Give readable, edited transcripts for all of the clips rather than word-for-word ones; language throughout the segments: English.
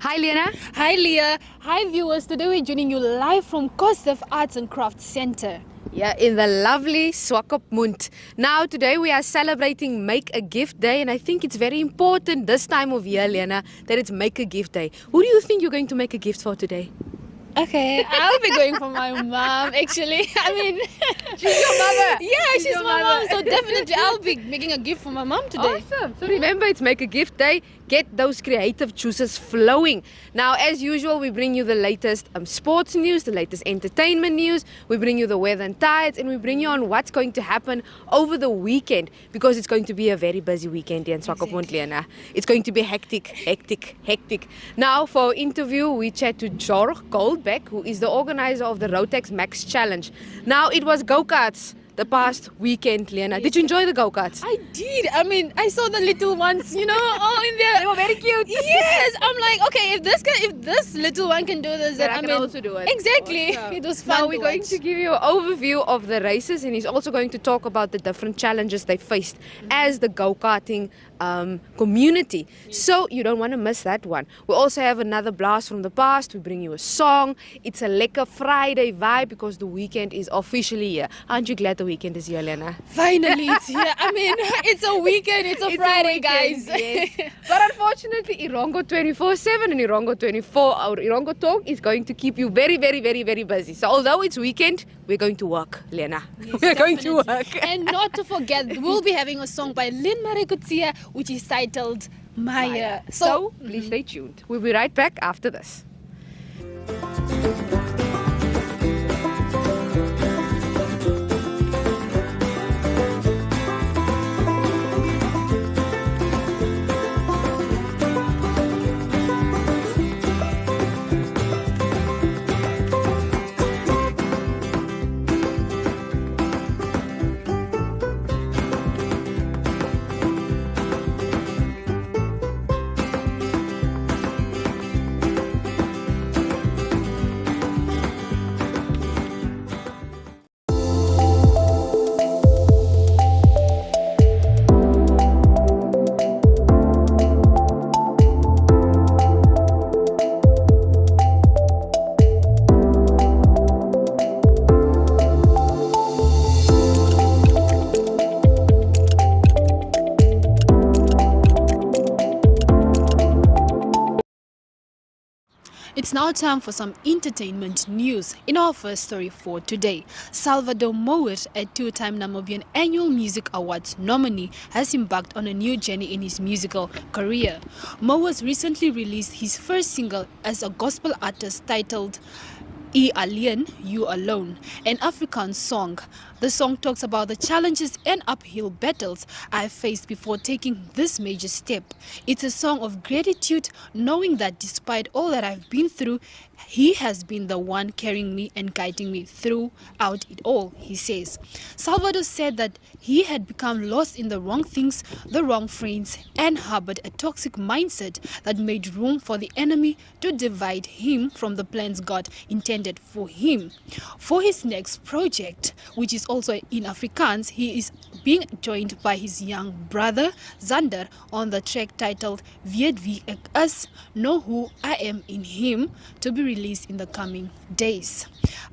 Hi, Lena. Hi Leah, hi viewers. Today we're joining you live from Kosef Arts and Crafts Center. Yeah, in the lovely Swakopmund. Now, today we are celebrating Make a Gift Day, and I think it's very important this time of year, Lena, that it's Make a Gift Day. Who do you think you're going to make a gift for today? Okay, I'll be going for my mom actually. She's your mother. Yeah, she's your my mother. mom, so definitely I'll be making a gift for my mom today. Awesome. So remember, it's Make a Gift Day. Get those creative juices flowing. Now, as usual, we bring you the latest sports news, the latest entertainment news. We bring you the weather and tides, and we bring you on what's going to happen over the weekend, because it's going to be a very busy weekend here in Swakopmund, Lena. It's going to be hectic. Now, for our interview, we chat to Jorg Goldbeck, who is the organizer of the Rotex Max Challenge. Now, it was go-karts the past weekend, Lena. Did you enjoy the go-karts? I did. I saw the little ones, all in there. They were very cute. Yes, I'm like, okay, if this little one can do this, then I can also do it. Exactly. Awesome. It was fun. Now we're going to give you an overview of the races, and he's also going to talk about the different challenges they faced as the go-karting community. So you don't want to miss that one. We also have another blast from the past. We bring you a song. It's a lekker Friday vibe because the weekend is officially here. Aren't you glad the weekend is here, Lena? Finally, it's here. It's a weekend. It's a Friday, guys. Yes. But unfortunately, Irongo 24/7 and Irongo 24, our Irongo Talk is going to keep you very busy. So although it's weekend, we're going to work, Lena. Yes, we're going to definitely. work. And not to forget, we'll be having a song by Lynn Marekutia, which is titled Maya. So please stay tuned. We'll be right back after this. It's now time for some entertainment news. In our first story for today, Salvador Mower, a two-time Namibian Annual Music Awards nominee, has embarked on a new journey in his musical career. Mower recently released his first single as a gospel artist titled "E Alien, You Alone," an Afrikaans song. The song talks about the challenges and uphill battles I faced before taking this major step. It's a song of gratitude, knowing that despite all that I've been through, he has been the one carrying me and guiding me throughout it all, he says. Salvador said that he had become lost in the wrong things, the wrong friends, and harbored a toxic mindset that made room for the enemy to divide him from the plans God intended for him. For his next project, which is also in Afrikaans, he is being joined by his young brother Zander on the track titled Weet Wie Ek Is, Know Who I Am in Him, to be released in the coming days.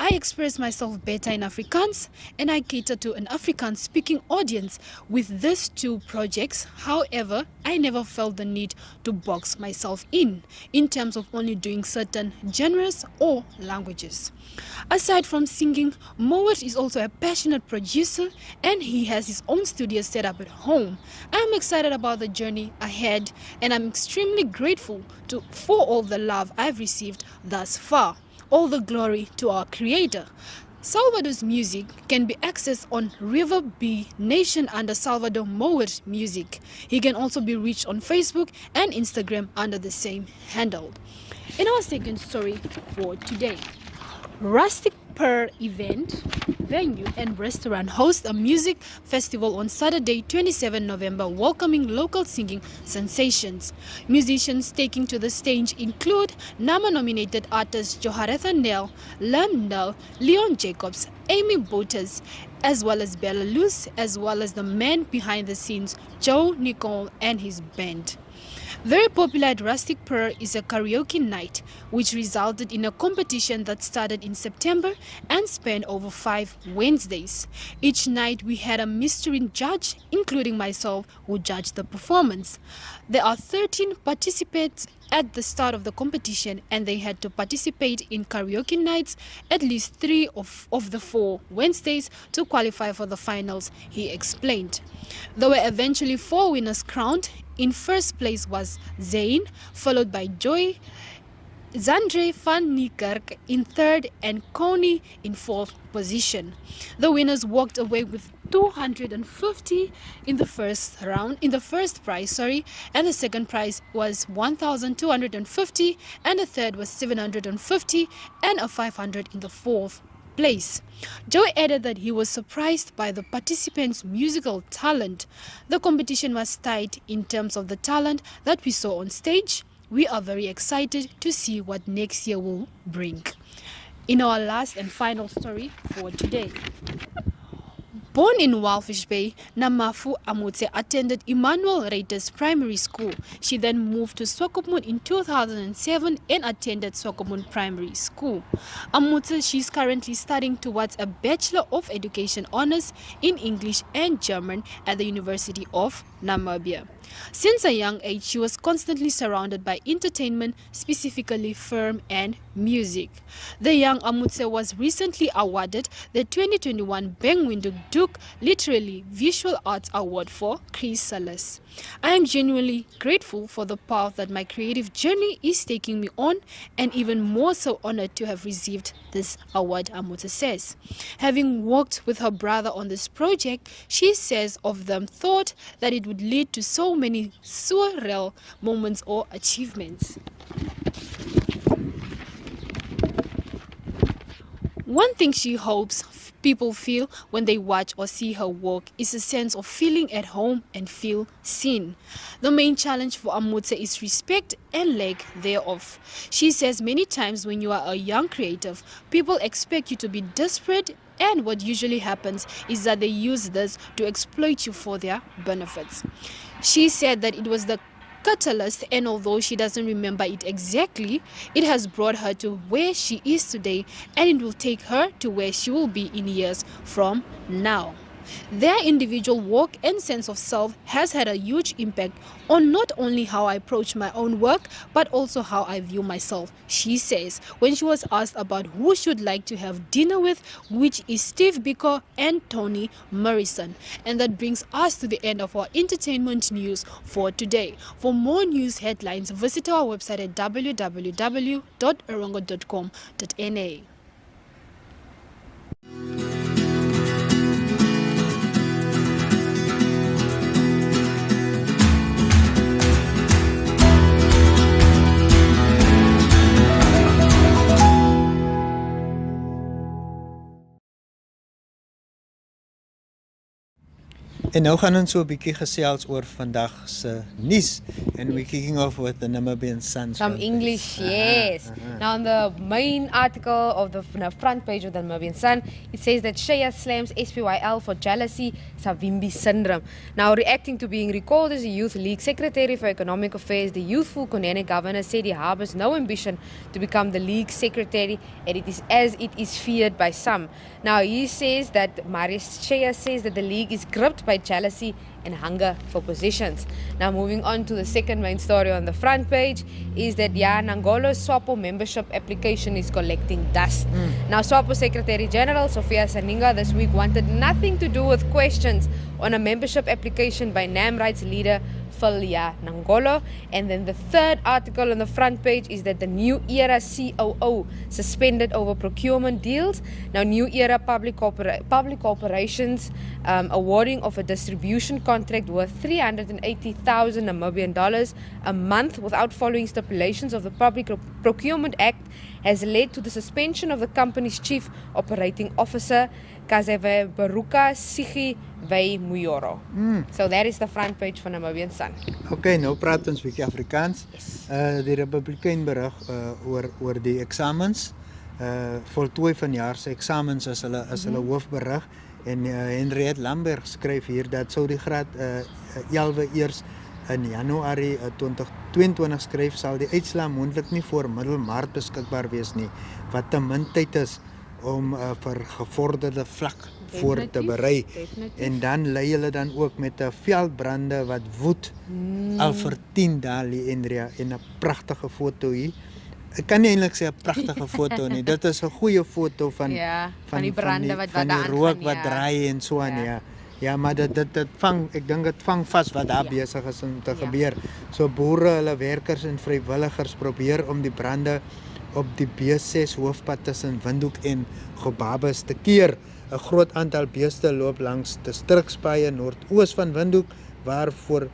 I express myself better in Afrikaans, and I cater to an Afrikaans speaking audience with these two projects. However, I never felt the need to box myself in terms of only doing certain genres or languages. Aside from singing, Mower is also a passionate producer, and he has his own studio set up at home. I'm excited about the journey ahead, and I'm extremely grateful for all the love I've received thus far. All the glory to our Creator. Salvador's music can be accessed on River B Nation under Salvador Mower Music. He can also be reached on Facebook and Instagram under the same handle. In our second story for today, Rustic Pearl event, venue and restaurant host a music festival on Saturday 27 November, welcoming local singing sensations. Musicians taking to the stage include NAMA-nominated artists Joharetha Nell, Lam Nell, Leon Jacobs, Amy Bouters, as well as Bella Luz, as well as the man behind the scenes, Joe Nicole and his band. Very popular at Rustic Purr is a karaoke night, which resulted in a competition that started in September and spanned over 5 Wednesdays. Each night we had a mystery judge, including myself, who judged the performance. There are 13 participants at the start of the competition, and they had to participate in karaoke nights at least 3 of the 4 Wednesdays to qualify for the finals, he explained. There were eventually 4 winners crowned. In first place was Zayn, followed by Joy, Zandre van Niekerk in third, and Coney in fourth position. The winners walked away with 250 in the first prize, and the second prize was 1,250, and the third was 750, and a 500 in the fourth place. Joe added that he was surprised by the participants' musical talent. The competition was tight in terms of the talent that we saw on stage. We are very excited to see what next year will bring. In our last and final story for today. Born in Walfish Bay, Namafu Amutse attended Emmanuel Reiters Primary School. She then moved to Swakopmund in 2007 and attended Swakopmund Primary School. Amutse, she's currently studying towards a Bachelor of Education Honours in English and German at the University of Namibia. Since a young age, she was constantly surrounded by entertainment, specifically film and music. The young Amutse was recently awarded the 2021 Bengwinduk Duke Literally Visual Arts Award for chrysalis. I am genuinely grateful for the path that my creative journey is taking me on, and even more so honored to have received this award, Amutse says. Having worked with her brother on this project, she says of them thought that it would lead to so many surreal moments or achievements. One thing she hopes people feel when they watch or see her work is a sense of feeling at home and feel seen. The main challenge for Amutse is respect and lack thereof. She says many times when you are a young creative, people expect you to be desperate, and what usually happens is that they use this to exploit you for their benefits. She said that it was the catalyst, and although she doesn't remember it exactly, it has brought her to where she is today, and it will take her to where she will be in years from now. Their individual work and sense of self has had a huge impact on not only how I approach my own work, but also how I view myself, she says, when she was asked about who she'd like to have dinner with, which is Steve Biko and Toni Morrison. And that brings us to the end of our entertainment news for today. For more news headlines, visit our website at www.erongo.com.na. En nou gaan ons so 'n bietjie gesels oor vandag se nuus, and we're kicking off with the Namibian Sun. Some English, yes. Now on the main article of the front page of the Namibian Sun, it says that Shea slams SPYL for jealousy, Savimbi syndrome. Now reacting to being recalled as a Youth League Secretary for Economic Affairs, the youthful Konene governor said he harbors no ambition to become the League Secretary, and it is feared by some. Now he says that Marius Shea says that the League is gripped by jealousy and hunger for positions. Now moving on to the second main story on the front page is that Nangolo's SWAPO membership application is collecting dust. Now SWAPO Secretary General Sophia Saninga this week wanted nothing to do with questions on a membership application by NAM rights leader Philya Nangolo. And then the third article on the front page is that the New Era COO suspended over procurement deals. Now New Era Public Corporations awarding of a distribution contract worth 380,000 Namibian dollars a month without following stipulations of the Public Procurement Act has led to the suspension of the company's chief operating officer Kazeve Baruka Sigi Vei Muyoro. So that is the front page van Namibian Sun. Okay, nou praat ons 'n bietjie Afrikaans. Yes. Die Republikein berig oor die eksamens. Voltooi vanjaar se eksamens as hulle hoofberig, en Henriette Lambert skryf hier dat sou die graad 11 eers in Januarie 2022 skryf, sal die uitslaa moontlik nie voor middelmaart beskikbaar wees nie, wat te min tyd is om vir gevorderde vlak voor te berei. En dan lei hulle dan ook met 'n veldbrande wat woed al vir 10 dae, Andrea, en 'n pragtige foto hier. Ek kan nie eintlik sê 'n pragtige foto nie. Dit is 'n goeie foto van van die brande wat van die rook wat draai en so aan, ja. Ja, maar dit vang, ek dink dit vang vas wat daar besig is om te gebeur. So boere, hulle werkers en vrywilligers probeer om die brande op die B6 hoofpad tussen Windhoek en Gobabis te keer. 'n Groot aantal beeste loop langs distrikspaaie noordoos van Windhoek, waar voor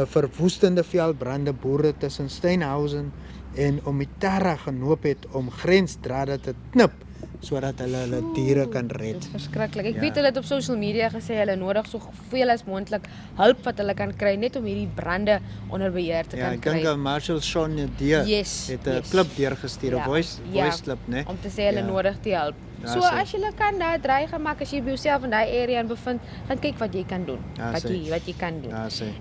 verwoestende veldbrande boere tussen Steinhausen en Omitara genoop het om grensdrade te knip sodat hulle diere kan red. Dit is verskriklik. Ek weet hulle het op social media gesê hulle nodig soveel as moontlik hulp wat hulle kan kry net om hierdie brande onder beheer te kan kry. Ja, ek dink Marshal Sean het 'n klip deurgestuur, 'n voice clip, né? Om te sê hulle nodig die hulp. So as jy kan daar dreig maak, as jy jouself in daai area bevind, gaan kyk wat jy kan doen. Wat jy kan doen.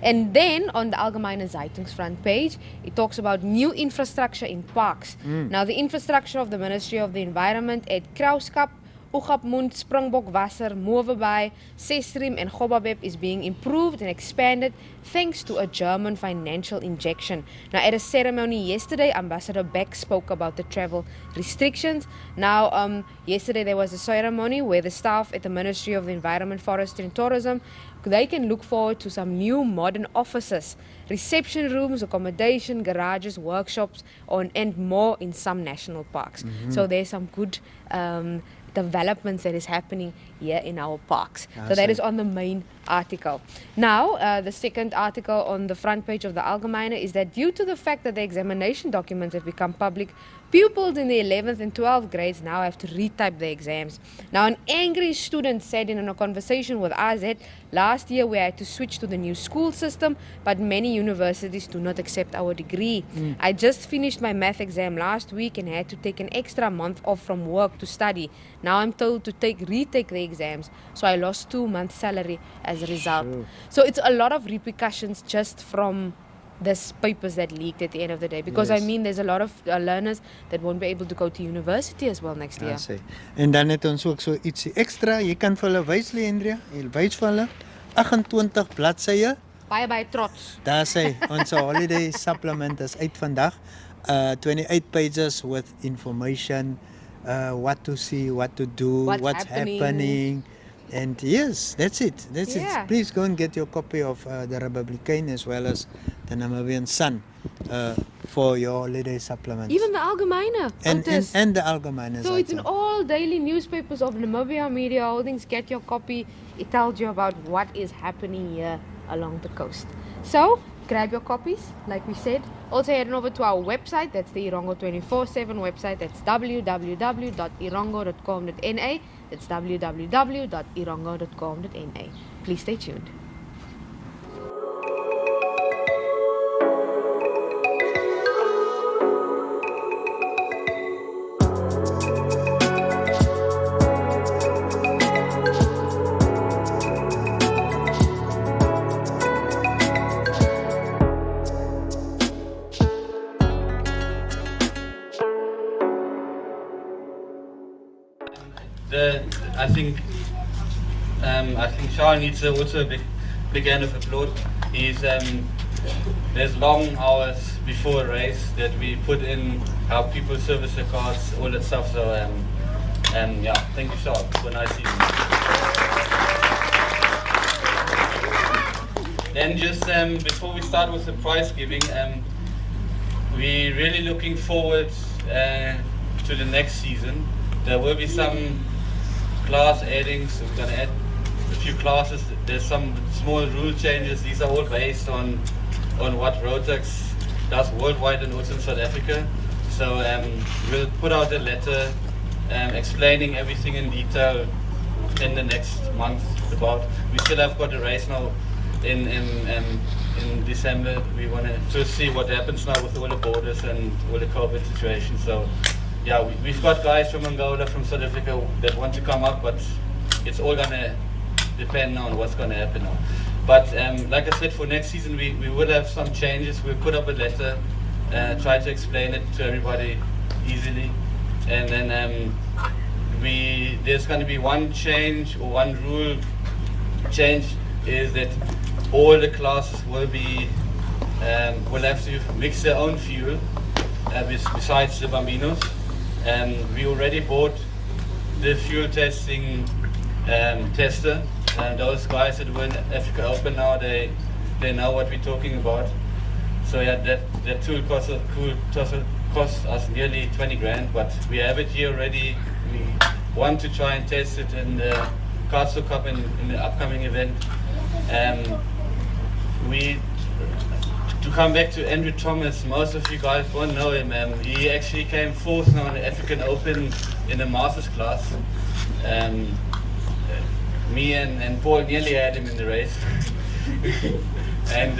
And then on the Algemeine Zeitung's front page, it talks about new infrastructure in parks. Now the infrastructure of the Ministry of the Environment at Krauskap, Oegapmund, Springbokwasser, Movebaai, Sestrim and Gobabeb is being improved and expanded thanks to a German financial injection. Now at a ceremony yesterday, Ambassador Beck spoke about the travel restrictions. Now yesterday there was a ceremony where the staff at the Ministry of the Environment, Forestry and Tourism, they can look forward to some new modern offices, reception rooms, accommodation, garages, workshops and more in some national parks. So there's some good developments that is happening here in our parks. So that is on the main article. Now, the second article on the front page of the Algemeine is that due to the fact that the examination documents have become public, pupils in the 11th and 12th grades now have to retype the exams. Now, an angry student said in a conversation with AZ, last year we had to switch to the new school system, but many universities do not accept our degree. I just finished my math exam last week and had to take an extra month off from work to study. Now I'm told to retake the exams, so I lost 2 months' salary as a result. So it's a lot of repercussions just from this papers that leaked at the end of the day, because I mean there's a lot of learners that won't be able to go to university as well next year. En dan het ons ook so ietsie ekstra, jy kan vir hulle wys, Andrea, jy wys vir hulle 28 bladsye. Baie trots. Daar sê ons holiday supplement is uit vandag. 28 pages with information, what to see, what to do, what's happening. And yes, that's it. That's it. Please go and get your copy of the Republican as well as the Namibian Sun for your holiday supplement. Even the Algemeine. And the Algemeine. So it's in all daily newspapers of Namibia Media Holdings. Get your copy. It tells you about what is happening here along the coast. So grab your copies, like we said. Also head over to our website, that's the Irongo 24/7 website, that's www.irongo.com.na. It's www.irongo.com.na. Please stay tuned. I think Sean needs also a big hand of applause. There's long hours before a race that we put in, how people service the cars, all that stuff. So yeah, thank you, Sean, for a nice evening. Then just before we start with the prize giving, we're really looking forward to the next season. There will be some class addings. We're going to add a few classes. There's some small rule changes. These are all based on what Rotax does worldwide and also in South Africa. So we'll put out a letter explaining everything in detail in the next month. We still have got a race now in December. We want to first see what happens now with all the borders and all the COVID situation. So yeah, we've got guys from Angola, from South Africa that want to come up, but it's all going to depend on what's going to happen now. But like I said, for next season we will have some changes. We'll put up a letter, try to explain it to everybody easily, and then there's going to be one change, or one rule change, is that all the classes will have to mix their own fuel besides the Bambinos. We already bought the fuel testing tester, and those guys that were in Africa Open now, they know what we're talking about. So yeah, that tool cost us nearly 20 grand, but we have it here already. We want to try and test it in the Castle Cup in the upcoming event. To come back to Andrew Thomas, most of you guys won't know him. He actually came fourth now in the African Open in the Masters class. Me and Paul nearly had him in the race. And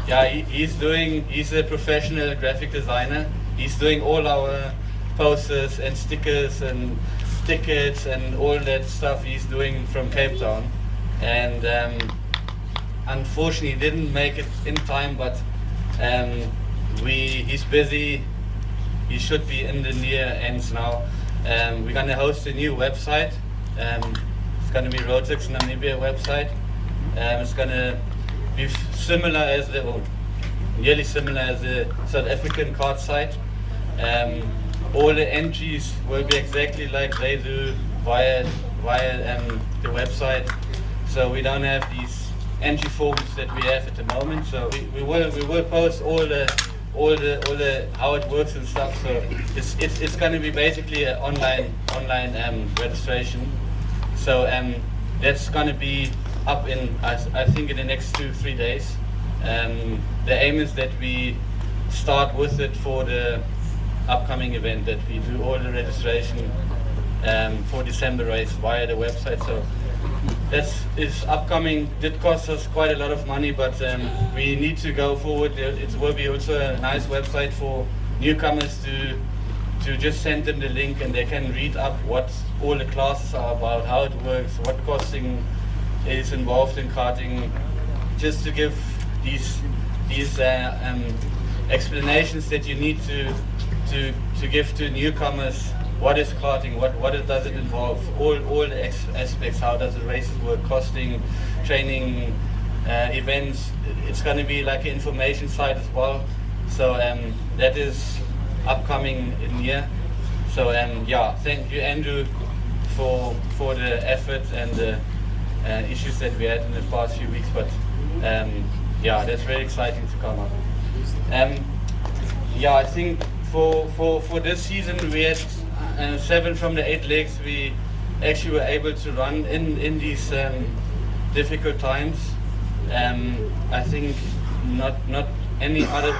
yeah, he's a professional graphic designer. He's doing all our posters and stickers and tickets and all that stuff he's doing from Cape Town. And unfortunately he didn't make it in time, but he's busy. He should be in the near ends now. We're going to host a new website. It's going to be Rotex Namibia website. It's going to be similar as nearly similar as the South African card site. All the entries will be exactly like they do via the website. So we don't have these entry forms that we have at the moment. So we will post all the how it works and stuff. So it's going to be basically an online registration. So that's going to be up in I think in the next 2-3 days. The aim is that we start with it for the upcoming event, that we do all the registration for December race via the website. So is upcoming. Did cost us quite a lot of money, but we need to go forward. It will be also a nice website for newcomers to just send them the link and they can read up what all the classes are about, how it works, what costing is involved in karting, just to give these explanations that you need to give to newcomers. What is karting? What does it involve? All the aspects. How does the races work? Costing, training, events. It's going to be like an information site as well. So that is upcoming in here. So yeah, thank you, Andrew, for the effort and the issues that we had in the past few weeks. But yeah, that's very exciting to come up. Yeah, I think for this season we had 7 from the 8 legs. We actually were able to run in these difficult times. I think not any other.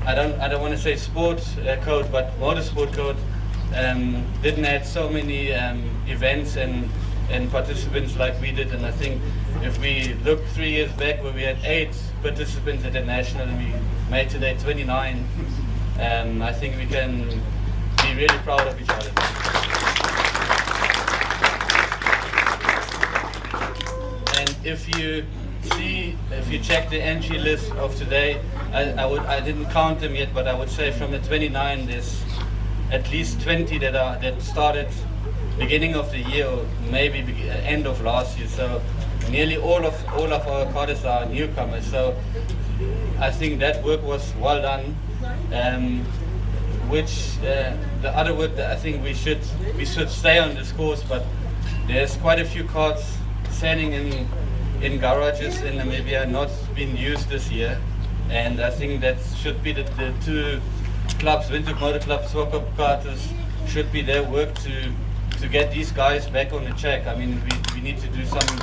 I don't want to say sport code, but motorsport code didn't have so many events and participants like we did. And I think if we look 3 years back, where we had 8 participants at the national and we made today 29, I think we can be really proud of each other. And if you check the entry list of today, I didn't count them yet, but I would say from the 29 there's at least 20 that started beginning of the year or maybe end of last year. So nearly all of our karters are newcomers. So I think that work was well done. Which the other work that I think we should stay on this course, but there's quite a few carts standing in garages in Namibia not being used this year, and I think that should be the 2 clubs, Windhoek Motor Club, Swakop Karters, should be their work to get these guys back on the track. I mean, we need to do some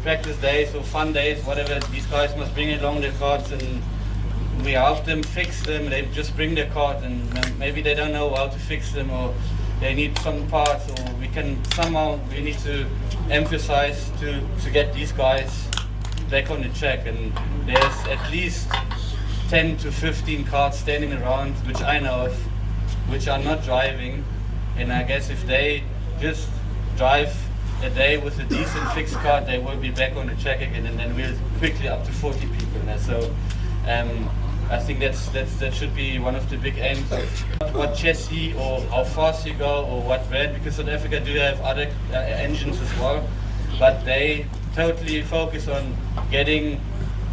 practice days or fun days, whatever. These guys must bring along their carts and we help them fix them. They just bring their cart and maybe they don't know how to fix them, or they need some parts, or we need to emphasize to get these guys back on the track. And there's at least 10 to 15 carts standing around, which I know of, which are not driving. And I guess if they just drive a day with a decent fixed card, they will be back on the track again, and then we'll quickly up to 40 people. So I think that should be one of the big aims of what chassis or how fast you go or what brand, because South Africa do have other engines as well, but they totally focus on getting